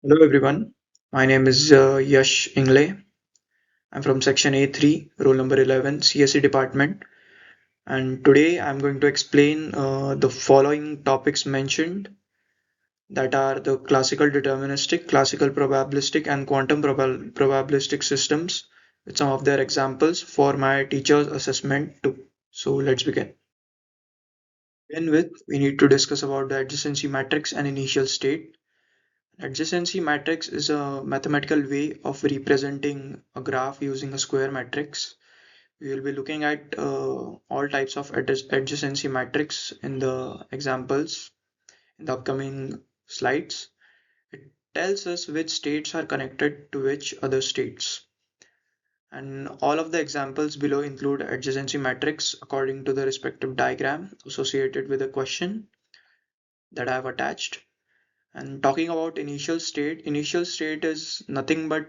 Hello everyone, my name is Yash Ingle. I'm from section A3, roll number 11, CSE department, and today I'm going to explain the following topics mentioned, that are the classical deterministic, classical probabilistic, and quantum probabilistic systems with some of their examples for my teacher's assessment too. So let's begin. Begin with, we need to discuss about the adjacency matrix and initial state. Adjacency matrix is a mathematical way of representing a graph using a square matrix. We will be looking at all types of adjacency matrix in the examples in the upcoming slides. It tells us which states are connected to which other states. And all of the examples below include adjacency matrix according to the respective diagram associated with the question that I have attached. And talking about initial state is nothing but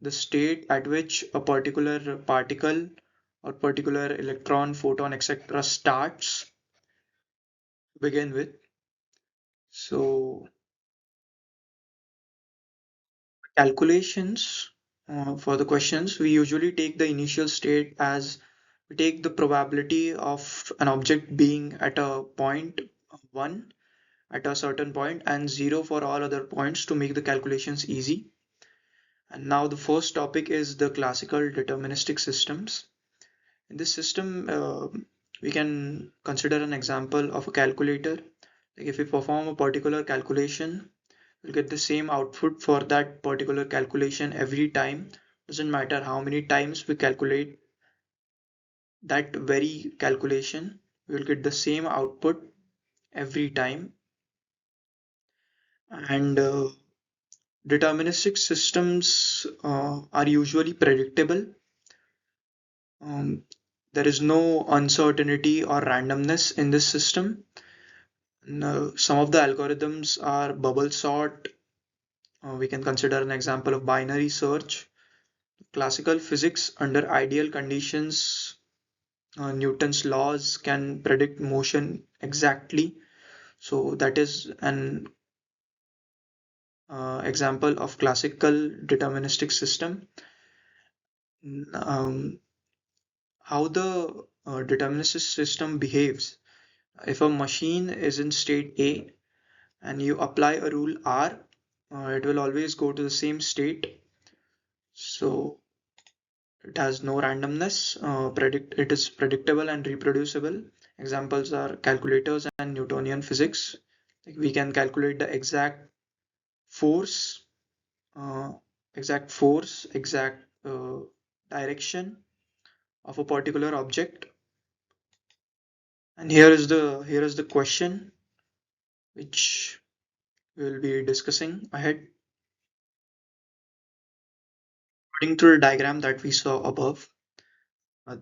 the state at which a particular particle or particular electron, photon, etc. starts to begin with. So calculations for the questions, we usually take the initial state as we take the probability of an object being at a point 1 at a certain point and 0 for all other points to make the calculations easy. And now the first topic is the classical deterministic systems. In this system, we can consider an example of a calculator. Like if we perform a particular calculation, we'll get the same output for that particular calculation every time. Doesn't matter how many times we calculate that very calculation, we'll get the same output every time. And deterministic systems are usually predictable. Um, there is no uncertainty or randomness in this system. No, some of the algorithms are bubble sort. We can consider an example of binary search. Classical physics under ideal conditions, Newton's laws can predict motion exactly. So that is an example of classical deterministic system. Um, how the deterministic system behaves. If a machine is in state A and you apply a rule R, it will always go to the same state. So it has no randomness. It is predictable and reproducible. Examples are calculators and Newtonian physics. Like we can calculate the force, uh, exact direction of a particular object. And here is the question which we will be discussing ahead. According to the diagram that we saw above, uh,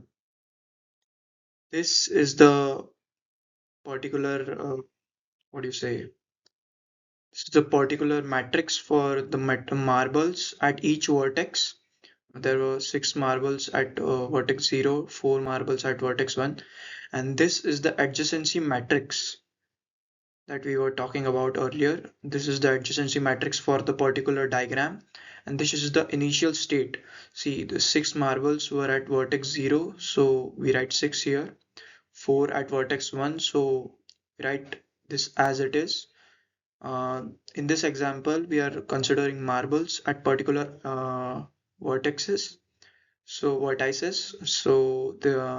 this is the particular what do you say? This is the particular matrix for the marbles at each vertex. There were 6 marbles at vertex 0, 4 marbles at vertex 1, and this is the adjacency matrix that we were talking about earlier. This is the adjacency matrix for the particular diagram, and this is the initial state. See, the 6 marbles were at vertex 0, so we write 6 here. 4 at vertex 1, so we write this as it is. In this example, we are considering marbles at particular vertices. So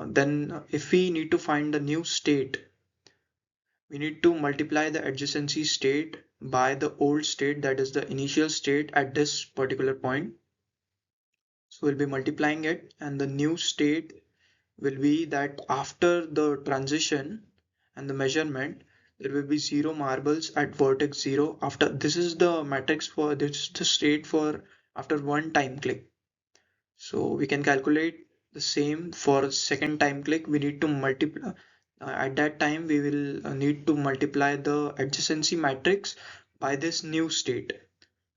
then if we need to find the new state, we need to multiply the adjacency state by the old state, that is the initial state at this particular point. So we'll be multiplying it, and the new state will be that after the transition and the measurement, there will be 0 marbles at vertex 0. After this is the matrix for this the state for after one time click. So we can calculate the same for second time click. We need to multiply. At that time, we will need to multiply the adjacency matrix by this new state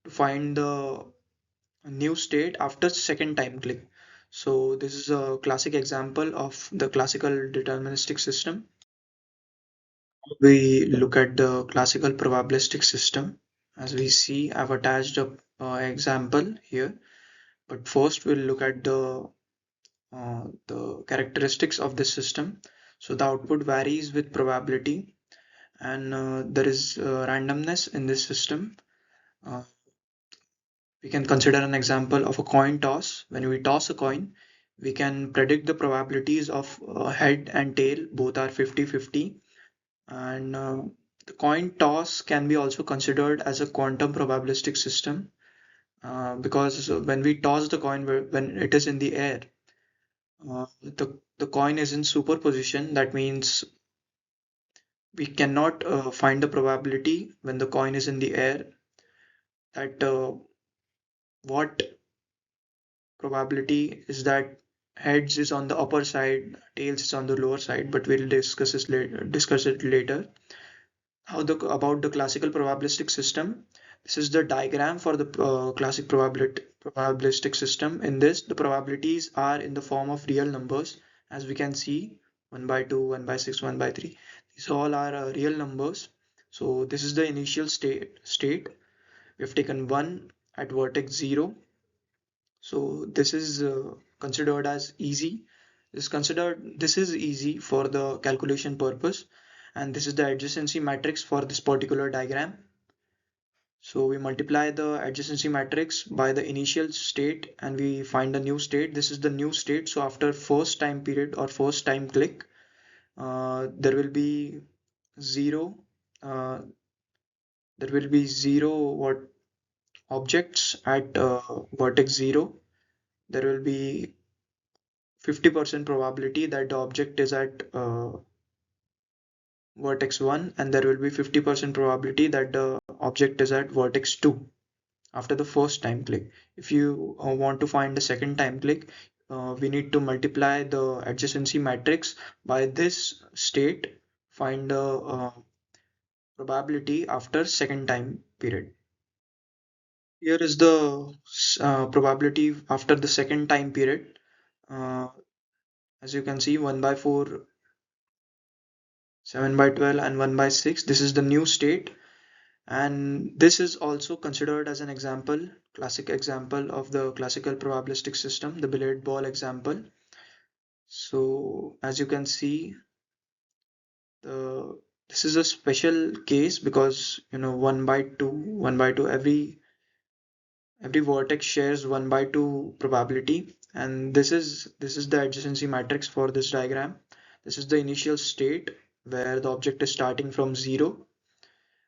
to find the new state after second time click. So this is a classic example of the classical deterministic system. We look at the classical probabilistic system. As we see, I've attached a example here, but first we'll look at the characteristics of this system. So the output varies with probability, and there is randomness in this system. Uh, we can consider an example of a coin toss. When we toss a coin, we can predict the probabilities of head and tail, both are 50-50. And the coin toss can be also considered as a quantum probabilistic system, because when we toss the coin, when it is in the air, the coin is in superposition. That means we cannot find the probability when the coin is in the air, that what probability is that heads is on the upper side, tails is on the lower side, but we'll discuss it later. How the about the classical probabilistic system. This is the diagram for the classic probabilistic system. In this, the probabilities are in the form of real numbers, as we can see, 1 by 2, 1 by 6, 1 by 3. These all are real numbers. So this is the initial state. We have taken 1 at vertex 0. So this is considered as easy. This is easy for the calculation purpose, and this is the adjacency matrix for this particular diagram. So we multiply the adjacency matrix by the initial state and we find the new state. This is the new state. So after first time period or first time click, there will be zero. Uh, there will be zero what objects at vertex zero. There will be 50% probability that the object is at vertex 1, and there will be 50% probability that the object is at vertex 2 after the first time click. If you want to find the second time click, we need to multiply the adjacency matrix by this state, find the probability after second time period. Here is the probability after the second time period. Uh, as you can see, 1 by 4, 7 by 12, and 1 by 6. This is the new state, and this is also considered as an example, classic example of the classical probabilistic system, the billiard ball example. So as you can see, the this is a special case because 1 by 2, 1 by 2, every vertex shares 1 by 2 probability, and this is the adjacency matrix for this diagram. This is the initial state where the object is starting from 0,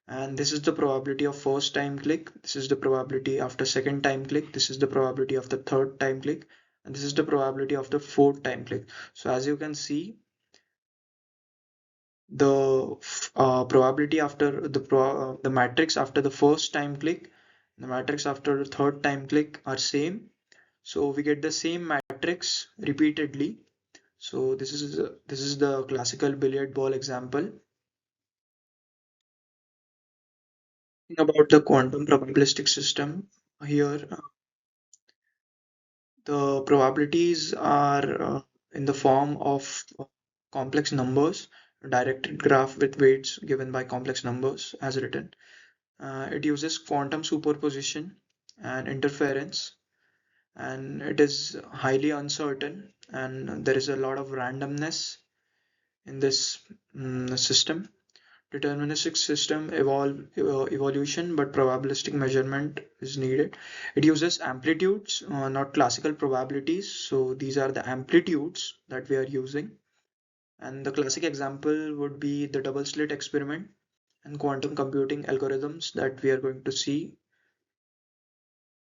and this is the probability of first time click, this is the probability after second time click, this is the probability of the third time click, and this is the probability of the fourth time click. So as you can see, the probability after the matrix after the first time click, the matrix after the third time click are same, so we get the same matrix repeatedly. So this is the classical billiard ball example. About the quantum probabilistic system, here the probabilities are in the form of complex numbers, a directed graph with weights given by complex numbers as written. It uses quantum superposition and interference, and it is highly uncertain, and there is a lot of randomness in this system. Deterministic system evolution, but probabilistic measurement is needed. It uses amplitudes, not classical probabilities. So these are the amplitudes that we are using. And the classic example would be the double slit experiment and quantum computing algorithms that we are going to see.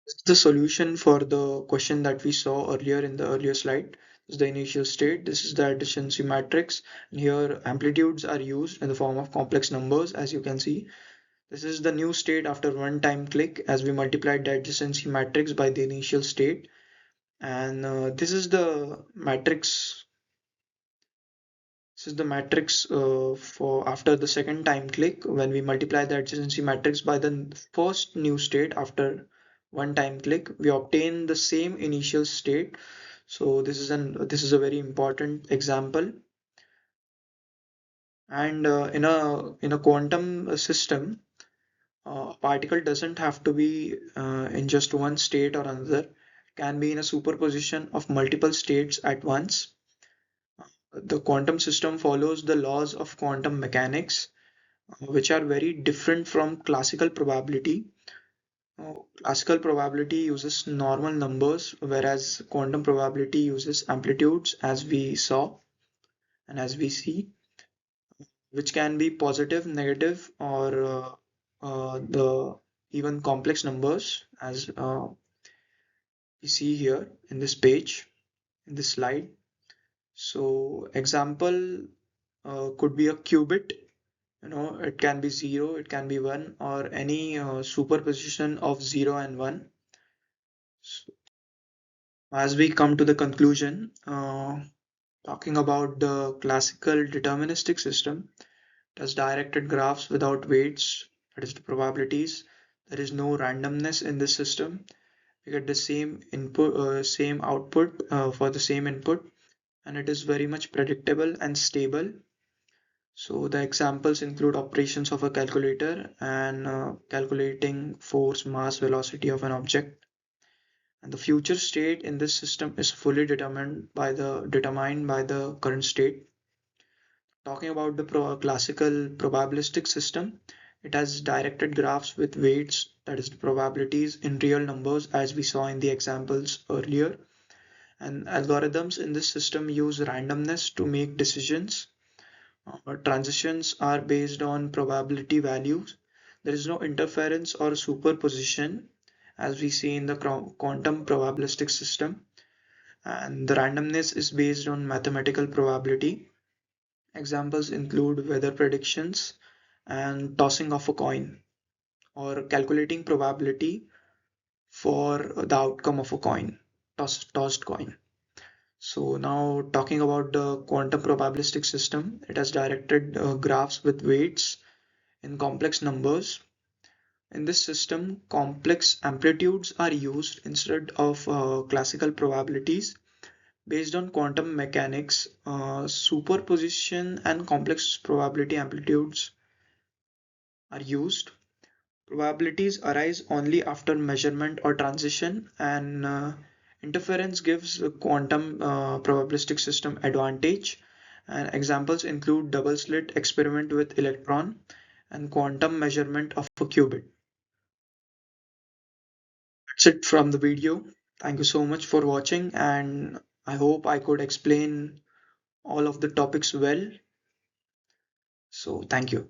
This is the solution for the question that we saw earlier in the earlier slide. This is the initial state. This is the adjacency matrix. And here amplitudes are used in the form of complex numbers, as you can see. This is the new state after one time click, as we multiplied the adjacency matrix by the initial state. And this is the matrix. This is the matrix for after the second time click, when we multiply the adjacency matrix by the first new state after one time click, we obtain the same initial state. So this is a very important example. And in a quantum system, A particle doesn't have to be in just one state or another. It can be in a superposition of multiple states at once. The quantum system follows the laws of quantum mechanics, which are very different from classical probability. Classical probability uses normal numbers, whereas quantum probability uses amplitudes, as we saw and as we see, which can be positive, negative, or the even complex numbers, as we see here in this page, in this slide. So, example could be a qubit. It can be 0, it can be 1, or any superposition of 0 and 1. So, as we come to the conclusion, talking about the classical deterministic system, it has directed graphs without weights, that is the probabilities. There is no randomness in this system. We get the same input, same output for the same input, and it is very much predictable and stable. So the examples include operations of a calculator and calculating force, mass, velocity of an object. And the future state in this system is fully determined by the current state. Talking about the classical probabilistic system, it has directed graphs with weights, that is the probabilities in real numbers, as we saw in the examples earlier. And algorithms in this system use randomness to make decisions. Transitions are based on probability values. There is no interference or superposition, as we see in the quantum probabilistic system. And the randomness is based on mathematical probability. Examples include weather predictions and tossing of a coin, or calculating probability for the outcome of a coin, tossed coin. So now talking about the quantum probabilistic system, it has directed graphs with weights in complex numbers. In this system, complex amplitudes are used instead of classical probabilities. Based on quantum mechanics, superposition and complex probability amplitudes are used. Probabilities arise only after measurement or transition, and interference gives a quantum probabilistic system advantage. And examples include double slit experiment with electron and quantum measurement of a qubit. That's it from the video. Thank you so much for watching, and I hope I could explain all of the topics well. So, thank you.